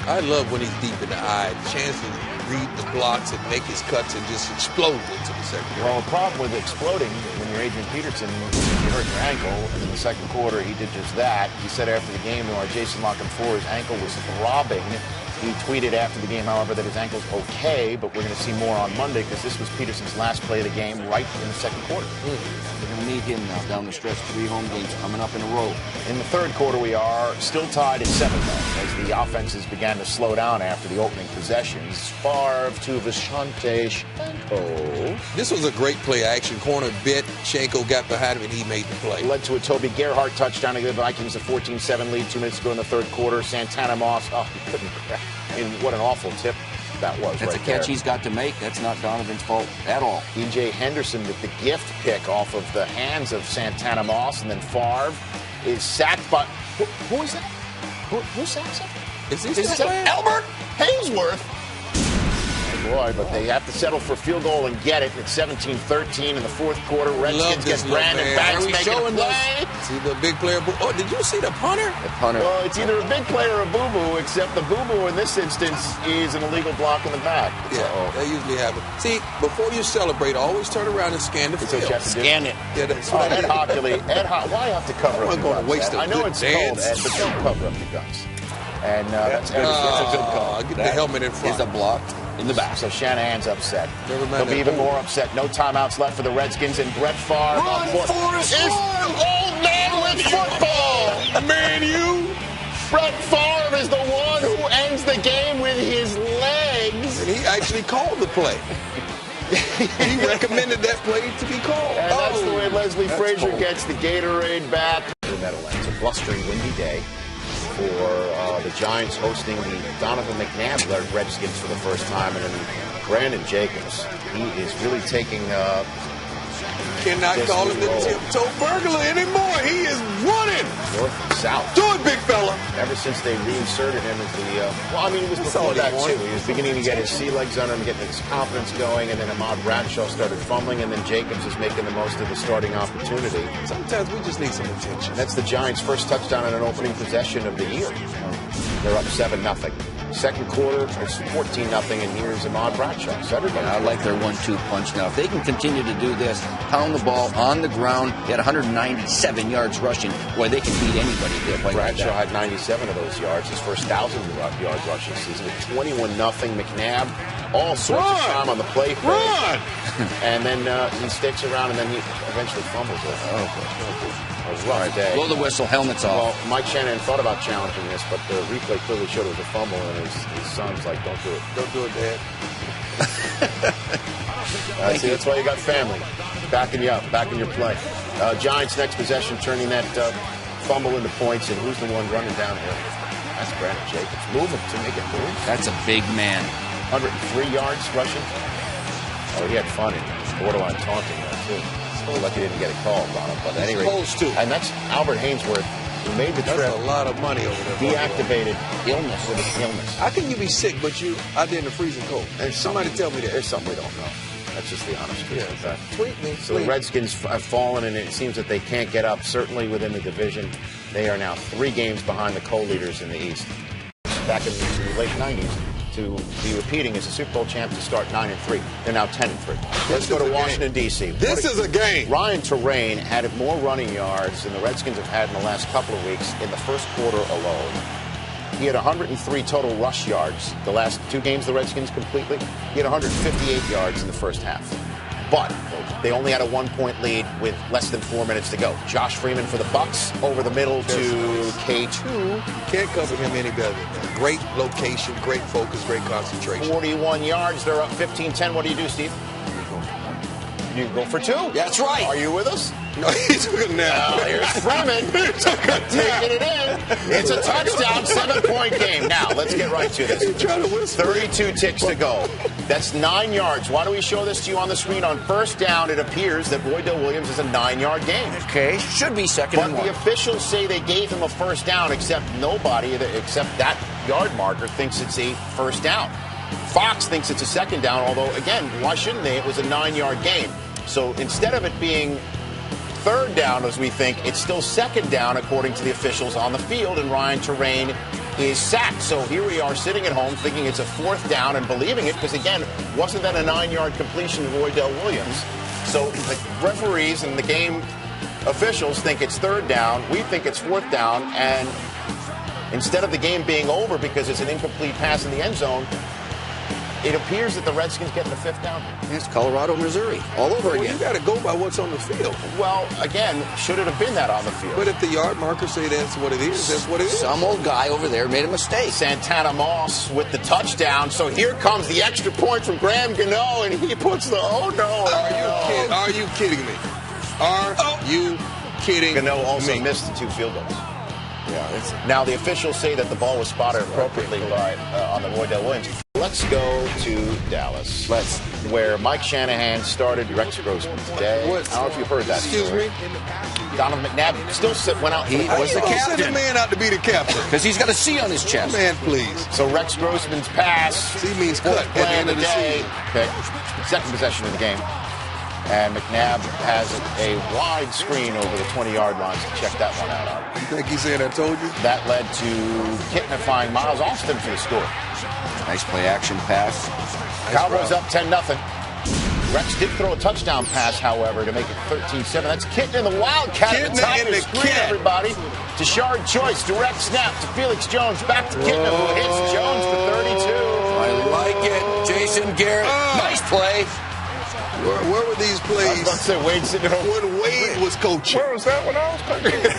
I love when he's deep in the eye. The chance to read the blocks and make his cuts and just explode into the second quarter. Well, the problem with exploding when you're Adrian Peterson, you hurt your ankle, and in the second quarter he did just that. He said after the game, our Jason Lockenfor, his ankle was throbbing. He tweeted after the game, however, that his ankle's okay, but we're going to see more on Monday because this was Peterson's last play of the game right in the second quarter. We're going to need him now down the stretch. 3 home games coming up in a row. In the third quarter, we are still tied at 7, though, as the offenses began to slow down after the opening possessions. Favre to Vishanti Shenko. This was a great play action. Corner bit. Shenko got behind him, and he made the play. Led to a Toby Gerhart touchdown to give the Vikings a 14-7 lead 2 minutes ago in the third quarter. Santana Moss, he couldn't. I mean, what an awful tip that was. That's right a catch there. He's got to make. That's not Donovan's fault at all. E.J. Henderson with the gift pick off of the hands of Santana Moss, and then Favre is sacked by... Who is that? Who sacks him? Is this Albert Haynesworth? Boy, but they have to settle for a field goal and get it. It's 17-13 in the fourth quarter. Redskins get Brandon Banks making a play. See the big player. Oh, did you see the punter? The punter. Well, it's either a big player or a boo-boo, except the boo-boo in this instance is an illegal block in the back. Yeah, that usually happens. See, before you celebrate, always turn around and scan the field. Scan it. Yeah, that's what Ed Hockley. Why have to cover up I'm your going to guns? waste a I know good it's dance. cold, Ed, but don't cover up your guns. And that's a good call. Get the helmet in front. Is a block in the back. So Shanahan's upset. Never mind. They'll be even more upset. No timeouts left for the Redskins, and Brett Favre Run, Forrest, is run! old man with football. Man, you! Brett Favre is the one who ends the game with his legs. And he actually called the play. He recommended that play to be called. And that's the way Leslie Frazier gets the Gatorade back. The Meadowlands, a blustering, windy day for the Giants hosting the Donovan McNabb-led Redskins for the first time, and then Brandon Jacobs. He is really taking. Cannot call him the tiptoe burglar anymore. He is running North and south. Do it, big fella. Ever since they reinserted him as the, it was before that too. He was beginning to get his sea legs under him, getting his confidence going, and then Ahmad Bradshaw started fumbling, and then Jacobs is making the most of the starting opportunity. Sometimes we just need some attention. And that's the Giants' first touchdown on an opening possession of the year. They're up 7-0. Second quarter, it's 14-0, and here's Ahmad Bradshaw. I like their 1-2 punch now. If they can continue to do this, pound the ball on the ground, he had 197 yards rushing. Boy, they can beat anybody if they play Bradshaw like that. had 97 of those yards, his first 1,000-yard rushing season. 21-0. McNabb, all sorts of time on the play. Run! And then he sticks around, and then he eventually fumbles it. A rough day. Blow the whistle, helmets off. Well, Mike Shanahan thought about challenging this, but the replay clearly showed it was a fumble, and his son's like, don't do it. Don't do it, Dad. See, that's why you got family. Backing you up, backing your play. Giants' next possession, turning that fumble into points, and who's the one running downhill? That's Brandon Jacobs. Moving to make it move. That's a big man. 103 yards rushing. Oh, he had fun in borderline taunting there, too. Lucky he didn't get a call on him. But anyway, and that's Albert Haynesworth, who made the trip. That's a lot of money over there. Deactivated illness with his illness. How can you be sick, but you out there in the freezing cold? And somebody tell me that. There's something we don't know. That's just the honest truth. Yeah, tweet me. So the Redskins have fallen, and it seems that they can't get up, certainly within the division. They are now 3 games behind the co-leaders in the East. Back in the late 90s, to be repeating as a Super Bowl champ to start 9-3. They're now 10-3. Let's go to Washington, D.C. This is a game. Ryan Terrain had more running yards than the Redskins have had in the last couple of weeks in the first quarter alone. He had 103 total rush yards the last 2 games the Redskins completely. He had 158 yards in the first half. but they only had a 1-point lead with less than 4 minutes to go. Josh Freeman for the Bucs over the middle to K2. You can't cover him any better. Great location, great focus, great concentration. 41 yards. They're up 15-10. What do you do, Steve? You go for 2. That's right. Are you with us? No, he took it now. Here's Freeman taking it in. It's a touchdown, 7-point game. Now, let's get right to this. 32 ticks to go. That's 9 yards. Why do we show this to you on the screen? On first down, it appears that Roydell Williams is a 9-yard gain. Okay, should be second and 1. But the officials say they gave him a first down, except nobody, except that yard marker, thinks it's a first down. Fox thinks it's a second down, although, again, why shouldn't they? It was a 9-yard gain. So instead of it being third down, as we think, it's still second down, according to the officials on the field, and Ryan Terrain is sacked. So here we are sitting at home thinking it's a fourth down and believing it, because, again, wasn't that a 9-yard completion to Roydell Williams? So the referees and the game officials think it's third down. We think it's fourth down, and instead of the game being over because it's an incomplete pass in the end zone, it appears that the Redskins get the 5th down. It's Colorado, Missouri, all over again. You got to go by what's on the field. Well, again, should it have been that on the field? But if the yard markers say that's what it is, that's what it is. Some old guy over there made a mistake. Santana Moss with the touchdown. So here comes the extra point from Graham Gano, and he puts the Are you kidding me? Are you kidding me? Gano also missed the 2 field goals. Yeah. Now, the officials say that the ball was spotted appropriately on the Roydell Williams. Let's go to Dallas, where Mike Shanahan started Rex Grossman today. I don't know if you've heard that. Excuse me? Donovan McNabb still went out. He was the captain. Send a man out to be the captain. Because he's got a C on his chest. Man, please. So Rex Grossman's pass. C means cut at the end of the season. Okay. Second possession of the game. And McNabb has a wide screen over the 20-yard line. So check that one out. You think he said I told you? That led to Kitnifying Miles Austin for the score. Nice play-action pass. Cowboys up 10-0. Rex did throw a touchdown pass, however, to make it 13-7. That's Kitten in the Wildcat at the top of the screen, everybody. Tashard Choice, direct snap to Felix Jones. Back to Kitten, who hits Jones for 32. I like it. Jason Garrett. Nice play. Where were these plays? I was about to say, Wade sitting home. When Wade was coaching. Where was that when I was coaching? 5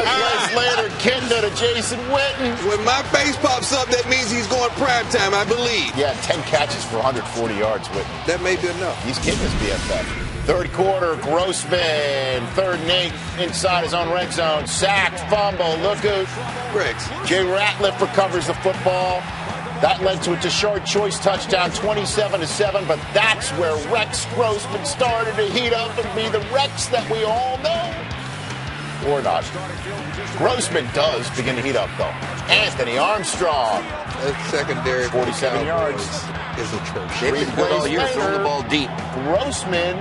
plays later, Kenda to Jason Witten. When my face pops up, that means he's going prime time, I believe. Yeah, 10 catches for 140 yards, Witten. That may be enough. He's getting his BFF. Third quarter, Grossman, 3rd and 8, inside his own red zone. Sacked, fumble, look out. Rex. Jay Ratliff recovers the football. That led to a Tashard Choice touchdown, 27-7, but that's where Rex Grossman started to heat up and be the Rex that we all know. Or not. Grossman does begin to heat up, though. Anthony Armstrong. That secondary 47 yards. Is atrocious. They've been good all year throwing the ball deep. Grossman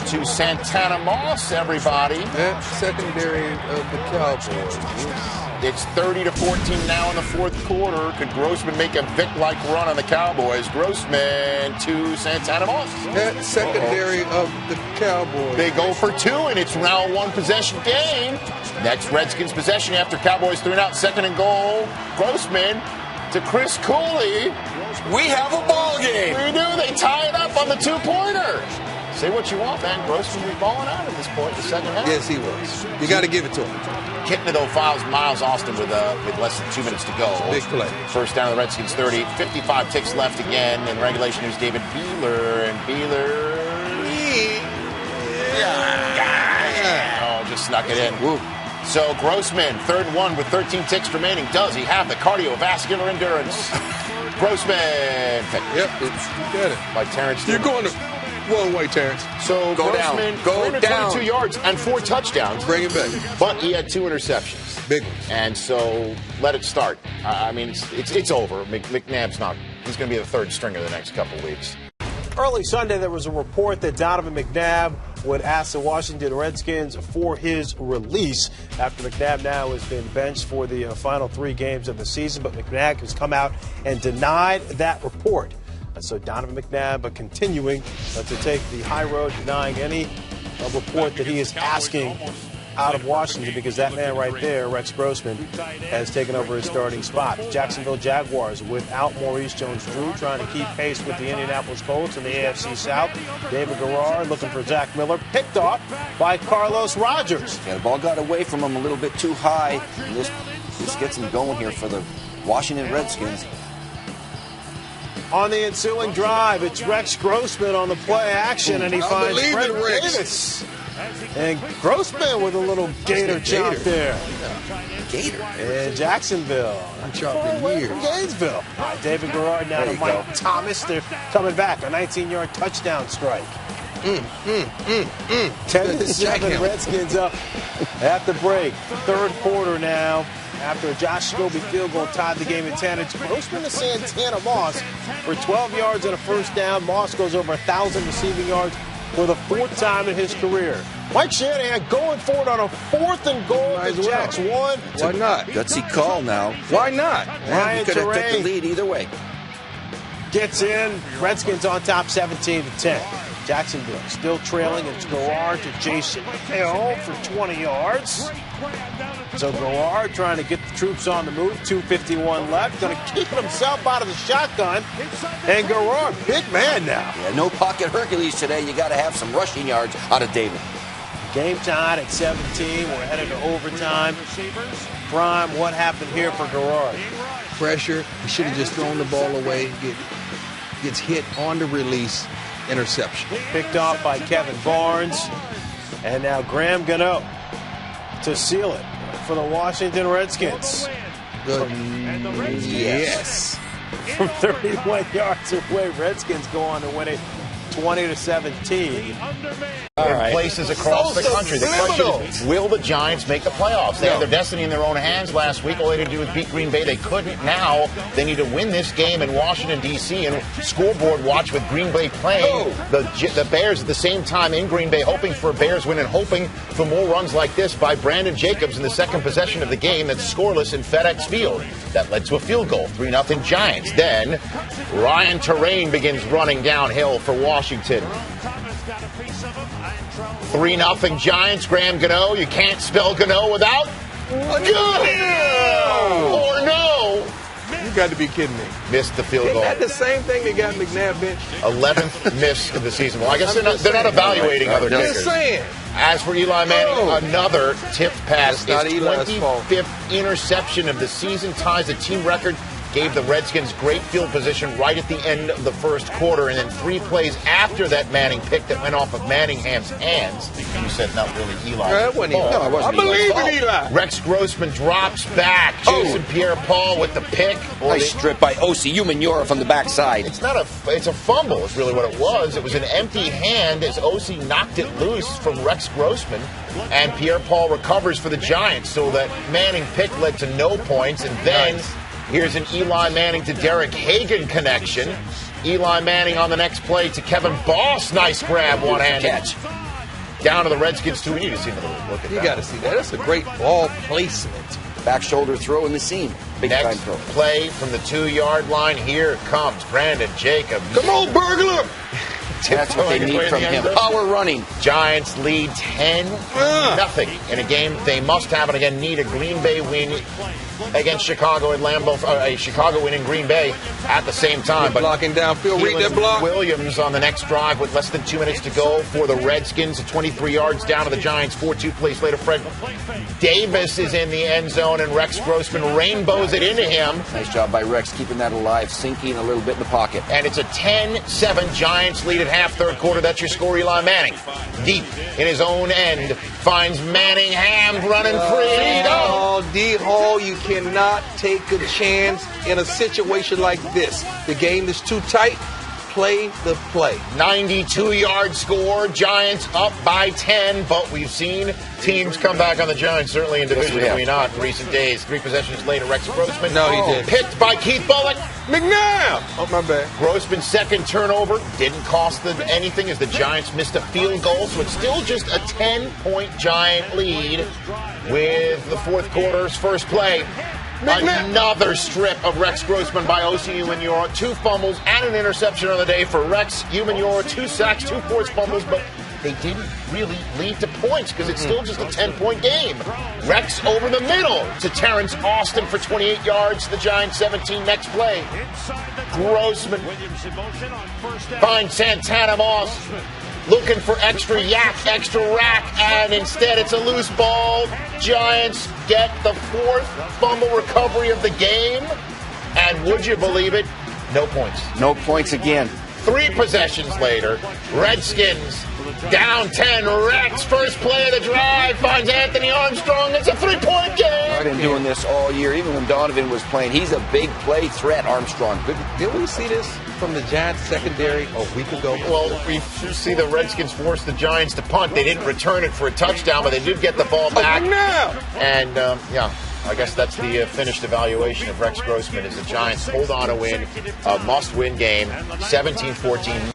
to Santana Moss, everybody. That secondary of the Cowboys. It's 30-14 now in the 4th quarter. Could Grossman make a Vic-like run on the Cowboys? Grossman to Santana Moss. That secondary of the Cowboys. They go for 2, and it's now a 1-possession game. Next Redskins possession after Cowboys 3 and out. 2nd and goal. Grossman to Chris Cooley. We have a ball game. We do. They tie it up on the 2-pointer. Say what you want, man. Grossman was balling out at this point, the second half. Yes, he was. You got to give it to him. Kitten, though, files Miles Austin with less than 2 minutes to go. Big play. First down of the Redskins 30. 55 ticks left again. In regulation, there's David Beeler. And Beeler... Oh, just snuck it in. Woo. So Grossman, 3rd and 1 with 13 ticks remaining. Does he have the cardiovascular endurance? Grossman. Yep, you got it. By Terrence. You're going the wrong way, Terrence. So go Grossman, down. Go down. 22 yards and 4 touchdowns. Bring it back. But he had 2 interceptions. Big ones. And so let it start. I mean, it's over. McNabb's not. He's going to be the 3rd stringer the next couple of weeks. Early Sunday, there was a report that Donovan McNabb would ask the Washington Redskins for his release after McNabb now has been benched for the final 3 games of the season. But McNabb has come out and denied that report. So Donovan McNabb continuing to take the high road, denying any report that he is asking out of Washington because that man right there, Rex Grossman, has taken over his starting spot. Jacksonville Jaguars without Maurice Jones-Drew trying to keep pace with the Indianapolis Colts in the AFC South. David Garrard looking for Zach Miller, picked off by Carlos Rogers. Yeah, the ball got away from him a little bit too high, and this gets him going here for the Washington Redskins. On the ensuing drive, it's Rex Grossman on the play action, and he finds Fred Davis. And Grossman with a little gator chop there. Gator. In Jacksonville. From Gainesville. David Garrard now to Mike Thomas. They're coming back. A 19-yard touchdown strike. 10-7 Redskins up at the break. Third quarter now. After a Josh Scobie field goal tied the game at 10, it's Grossman to Santana Moss for 12 yards and a first down. Moss goes over 1,000 receiving yards for the fourth time in his career. Mike Shanahan going for it on a 4th and goal to Jacks 1. Why not? Gutsy call now. Why not? Ryan He could have took Terrain the lead either way. gets in. Redskins on top 17-10. Jacksonville still trailing. It's Garrard to Jason Hill for 20 yards. So Garrard trying to get the troops on the move. 2:51 left. Going to keep himself out of the shotgun. And Garrard, big man now. Yeah, no pocket Hercules today. You got to have some rushing yards out of David. Game tied at 17. We're headed to overtime. Prime, what happened here for Garrard? Pressure. He should have just thrown the ball away. Gets hit on the release. Interception. Picked off by Kevin Barnes. And now Graham Gano to seal it for the Washington Redskins. Good. Yes. From 31 yards away, Redskins go on to win it 20-17. All right. Places across the country. The question is, will the Giants make the playoffs? They had their destiny in their own hands last week. All they had to do was beat Green Bay. They couldn't. Now they need to win this game in Washington, D.C. and scoreboard watch with Green Bay playing the Bears at the same time in Green Bay, hoping for a Bears win and hoping for more runs like this by Brandon Jacobs in the second possession of the game that's scoreless in FedEx Field. That led to a field goal, 3-0 Giants. Then Ryan Terrain begins running downhill for Washington. 3-0 Giants. Graham Gano. You can't spell Gano without good or no. You got to be kidding me. Missed the field goal. Isn't that the same thing that got McNabb benched? 11th miss of the season. Well, I guess they're not evaluating other kickers. Just saying. As for Eli Manning, another tipped pass. That's not His Eli's fault. 25th interception of the season, ties the team record. Gave the Redskins great field position right at the end of the first quarter, and then 3 plays after that Manning pick that went off of Manningham's hands. You said not really Eli. That wasn't Eli. No, it wasn't I believe Eli's in Eli. Rex Grossman drops back. Jason Pierre-Paul with the pick. Nice strip by O.C. Umenyiora from the backside. It's a fumble is really what it was. It was an empty hand as O.C. knocked it loose from Rex Grossman, and Pierre-Paul recovers for the Giants, so that Manning pick led to no points, and then here's an Eli Manning to Derek Hagan connection. Eli Manning on the next play to Kevin Boss. Nice grab, one-handed catch. Down to the Redskins, too. We need to see another look at that. You got to see that. That's a great ball placement. Back shoulder throw in the seam. Big time throw. Play from the 2-yard line. Here comes Brandon Jacobs. Come on, burglar! That's what they need from him. Power running. Giants lead 10-0 in a game they must have, and again need a Green Bay win against Chicago at Lambeau, a Chicago win in Green Bay at the same time. But blocking downfield, read that block. Williams on the next drive with less than 2 minutes to go for the Redskins. 23 yards down to the Giants. 4-2 plays later. Fred Davis is in the end zone, and Rex Grossman rainbows it into him. Nice job by Rex keeping that alive, sinking a little bit in the pocket. And it's a 10-7 Giants lead at half, third quarter. That's your score. Eli Manning deep in his own end finds Manningham running free. D-Hall, you cannot take a chance in a situation like this. The game is too tight. Play the play. 92-yard score. Giants up by 10, but we've seen teams come back on the Giants, certainly in division, have we not, in recent days. 3 possessions later, Rex Grossman. No, he did. Picked by Keith Bullock. McNabb! Oh, my bad. Grossman's second turnover didn't cost them anything as the Giants missed a field goal, so it's still just a 10-point Giant lead with the fourth quarter's first play. Another strip of Rex Grossman by O.C. Umenyiora. 2 fumbles and an interception on the day for Rex Umenyiora. 2 sacks, 2 forced fumbles, but they didn't really lead to points because it's still just a 10-point game. Rex over the middle to Terrence Austin for 28 yards. The Giants 17 next play. Grossman finds Santana Moss looking for extra yak, extra rack, and instead it's a loose ball. Giants get the fourth fumble recovery of the game. And would you believe it? No points. No points again. 3 possessions later, Redskins down 10. Rex, first play of the drive, finds Anthony Armstrong. It's a 3-point game. I've been doing this all year, even when Donovan was playing. He's a big play threat, Armstrong. Good. Did we see this from the Giants secondary a week ago? Well, we see the Redskins force the Giants to punt. They didn't return it for a touchdown, but they did get the ball back. And, I guess that's the finished evaluation of Rex Grossman as the Giants hold on to win a must-win game, 17-14.